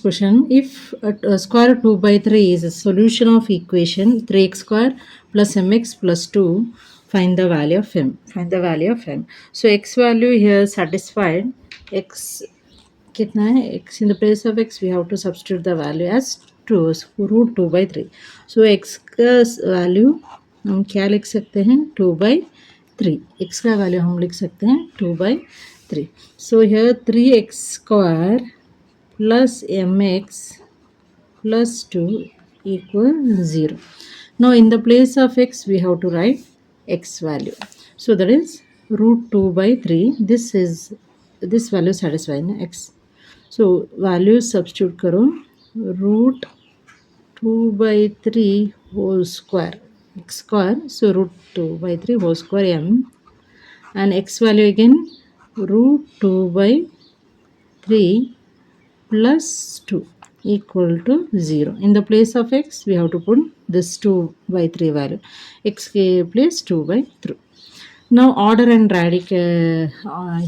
question. If square root 2 by 3 is a solution of equation 3x square plus mx plus 2, find the value of m. Find the value of m. So x value here satisfied. X कितना है? X in the place of x we have to substitute the value as 2 root 2 by 3. So x का value हम क्या लिख सकते हैं? 2 by 3. x का value हम लिख सकते हैं 2 by 3. So here 3x square plus mx plus 2 equal 0. Now in the place of x we have to write x value. So that is root 2 by 3. This value satisfying x. So value substitute करो root 2 by 3 whole square x square. So root 2 by 3 whole square m, and x value again root 2 by 3 plus 2 equal to 0. In the place of x we have to put this 2 by 3 value. X place 2 by 3. Now order and radical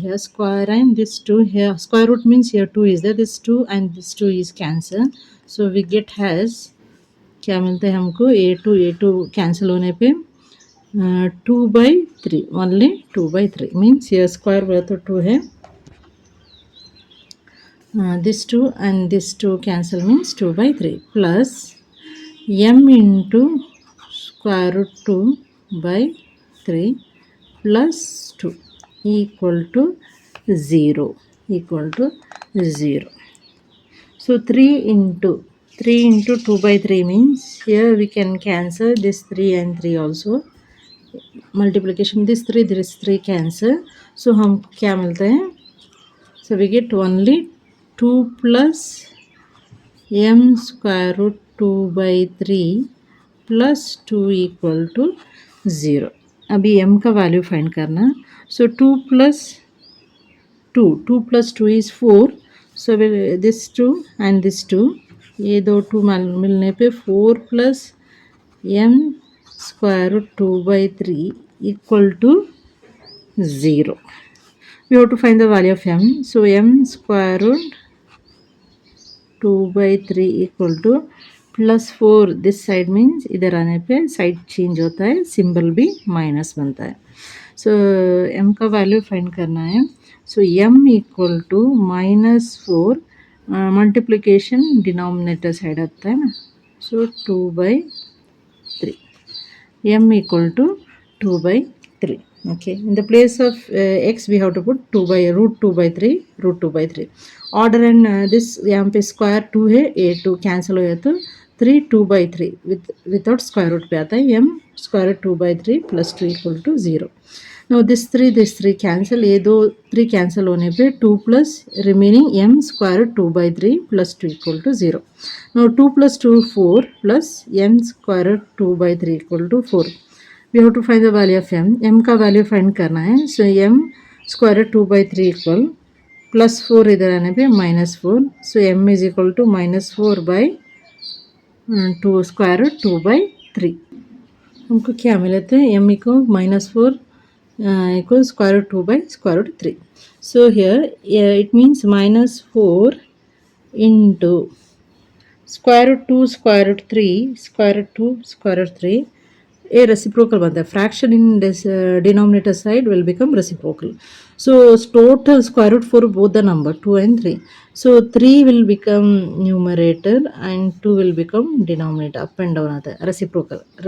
here square and this 2 here. Square root means here 2 is there. This 2 and this 2 is cancel. So we get has क्या मिलता है हमको a2 cancel होने पे 2 by 3 only 2 by 3 means here square बोला तो 2 है. This 2 and this 2 cancel means 2 by 3 plus m into square root 2 by 3 plus 2 equal to 0. So 3 into 2 by 3 means here we can cancel this 3 and 3 also. Multiplication this 3 this 3 cancel. So हम क्या मिलता है? So we get only 2 plus m square root 2 by 3 plus 2 equal to 0. अभी m का value find करना. So 2 plus 2 is 4. So this 2 and this 2 ये दो 2 मिलने पे 4 plus m square root 2 by 3 equal to 0. We have to find the value of m. So m square root 2 by 3 equal to plus 4 this side means इधर आने पे side change होता है, symbol भी माइनस बनता है. सो m का value find करना है. So m equal to -4 multiplication denominator side आता है ना. सो 2 by 3 m equal to 2 by 3. Okay, in the place of x we have to put 2 by root 2 by 3. Order and this यहाँ पे square 2 है, a2 cancel हो जाए तो 3 2 by 3 without square root पे आता है. m square root 2 by 3 plus 2 equal to 0. Now this 3 cancel, ये दो 3 cancel होने पे 2 plus remaining m square root 2 by 3 plus 2 equal to 0. Now 2 plus 2 4 plus m square root 2 by 3 equal to 4. We have to find the value of m. m का value find करना है. So m square root 2 by 3 equal plus 4 इधर आने पे -4. सो m is equal to -4 by 2 square root 2 by 3. हमको क्या मिले थे? m equal -4 equals square root 2 by square root 3. So here it means -4 into square root 2 square root 3 square root 2 square root 3. A reciprocal बनता है. Fraction in this denominator side will become reciprocal. So total square root for both the number 2 and 3. So 3 will become numerator and 2 will become denominator. Up and down आता है.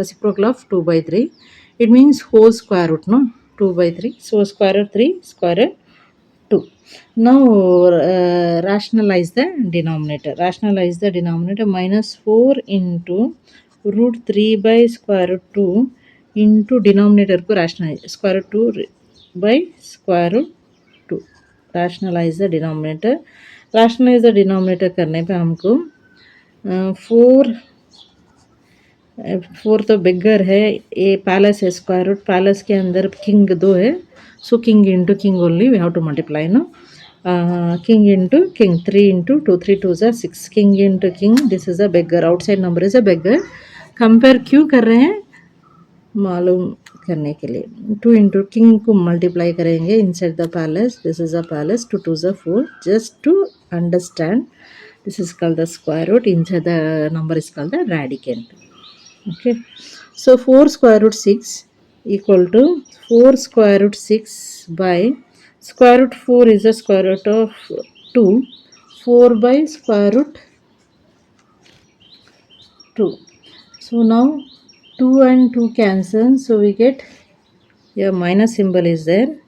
Reciprocal of 2 by 3. It means whole square root, no? 2 by 3. So square root 3 square root 2. Now rationalize the denominator. -4 into root 3 by square root 2 into denominator को rationalize square root 2 by square root 2. Rationalize the denominator. करने पे हमको 4 तो bigger है. A palace है, square root palace के अंदर king 2 है. So king into king only we have to multiply. No king into king 3 into 2 3 2s are 6. king into king, this is a beggar. outside number is a beggar. Compare क्यों कर रहे हैं? मालूम करने के लिए. 2 into king को multiply करेंगे inside the palace. This is a palace. 2 2s are 4. Just to understand This is called the square root. Inside the number is called the radicand. Okay. So 4 square root 6 equal to 4 square root 6 by square root 4 is the square root of 2. 4 by square root 2. So now 2 and 2 cancel. So we get a minus symbol is there.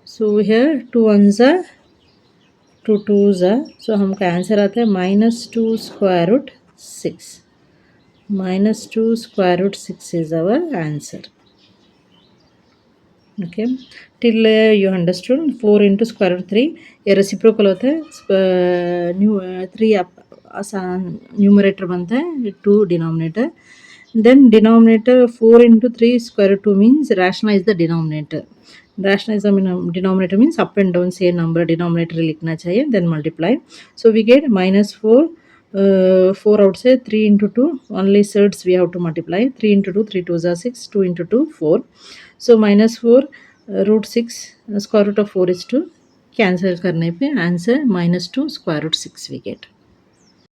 So here 2 ones are 2 twos are. So हमका answer आता है -2 square root 6. -2 square root 6 is our answer. Okay, till you understood 4 into square root 3 ये reciprocal होता है. 3 numerator बनता है 2 denominator. Then denominator 4 into 3 square root 2 means rationalize the denominator. Rationalize the denominator means up and down same number denominator लिखना चाहिए, then multiply. So we get -4. 4 outside, 3 into 2 only thirds we have to multiply. 3 into 2 3 2s are 6, 2 into 2 4. So -4 root 6 square root of 4 is 2. Cancel करने पे answer -2 square root 6 we get.